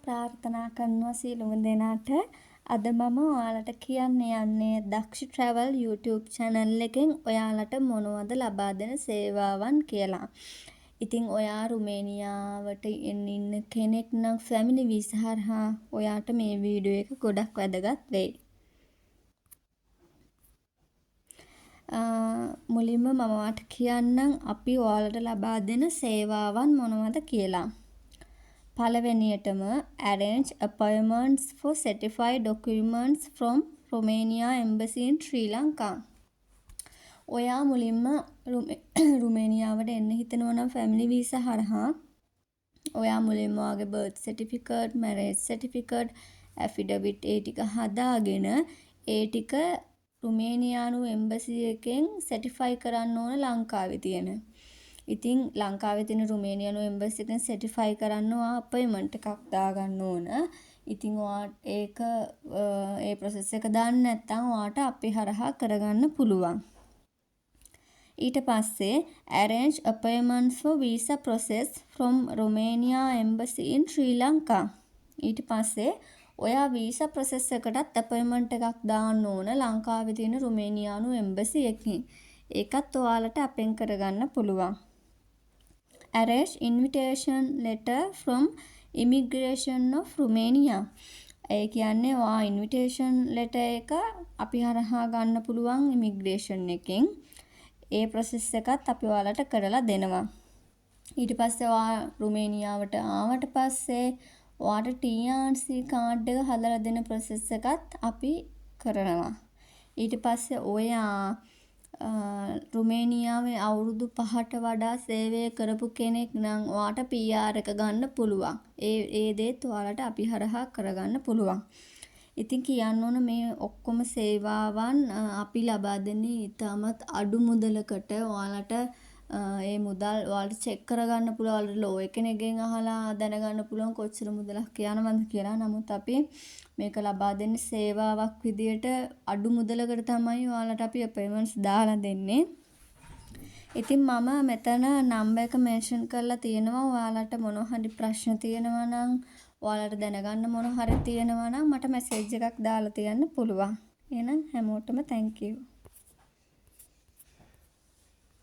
ප්‍රාර්ථනා කරනවා සියලුම දෙනාට. අද මම ඔයාලට කියන්න යන්නේ දක්ෂ ට්‍රැවල් YouTube channel එකෙන් ඔයාලට මොනවද ලබා දෙන සේවාවන් කියලා. ඉතින් ඔයා රුමේනියාවට ඉන්න කෙනෙක් නම් ෆැමිලි වීසා හරහා ඔයාට මේ වීඩියෝ එක ගොඩක් වැදගත් වෙයි. මුලින්ම මම ඔයාලට කියන්නම් අපි ඔයාලට ලබා දෙන සේවාවන් මොනවද කියලා. පළවෙනියටම arrange appointments for certified documents from Romania Embassy in Sri Lanka. ඔයා මුලින්ම රුමේනියාවට එන්න හිතනවා නම් ෆැමිලි වීසා හරහා ඔයා මුලින්ම ඔයාගේ birth certificate, marriage certificate, affidavit ඒ ටික හදාගෙන ඒ ටික රුමේනියානු එම්බසි එකෙන් certify කරන්න ඕන ලංකාවේ තියෙන. ඉතින් ලංකාවේ තියෙන රුමේනියානු එම්බසි එකෙන් certify කරන්න ඔයා අපොයින්ට්මන්ට් එකක් දාගන්න ඕන. ඉතින් ඔයා ඒක ඒ process එක දන්නේ නැත්නම් ඔයාට අපි හරහා කරගන්න පුළුවන්. ඊට පස්සේ arrange appointments for visa process from Romania Embassy in Sri Lanka. ඊට පස්සේ ඔයා වීසා process එකටත් අපොයින්ට්මන්ට් එකක් දාන්න ඕන ලංකාවේ තියෙන රුමේනියානු එම්බසි එකකින්. ඒකත් ඔයාලට අපෙන් කරගන්න පුළුවන්. Arrange invitation letter from Immigration of Romania. ඒ කියන්නේ ඔයා invitation letter එක අපි හරහා ගන්න පුළුවන් immigration එකෙන්. ඒ process එකත් අපි ඔයාලට කරලා දෙනවා. ඊට පස්සේ ඔයා රුමේනියාවට ආවට පස්සේ ඔයාට TRC card එක හදලා දෙන process එකත් අපි කරනවා. ඊට පස්සේ ඔයා රුමේනියාවේ අවුරුදු 5ට වඩා සේවය කරපු කෙනෙක් නම් ඔයාට PR එක ගන්න පුළුවන්. ඒ දේත් ඔයාලට අපි හරහා කරගන්න පුළුවන්. ඉතින් කියන්න ඕන මේ ඔක්කොම සේවාවන් අපි ලබා දෙන්නේ ඉතාමත් අඩු මුදලකට. ඔයාලට ඒ මුදල් ඔයාලට චෙක් කරගන්න පුළුවන්. ඔයාලට ලෝයර් කෙනෙක්ගෙන් අහලා දැනගන්න පුළුවන් කොච්චර මුදලක් යනවද කියලා. නමුත් අපි මේක ලබා දෙන්නේ සේවාවක් විදියට අඩු මුදලකට තමයි ඔයාලට අපි අපොයින්ට්මන්ට්ස් දාලා දෙන්නේ. ඉතින් මම මෙතන නම්බර් එක මෙන්ෂන් කරලා තියෙනවා. ඔයාලට මොනවා හරි ප්‍රශ්න තියෙනවා නම් ඔයාලට දැනගන්න මොනවා හරි තියෙනවා නම් මට මැසේජ් එකක් දාලා තියන්න පුළුවන්. එහෙනම් හැමෝටම thank you.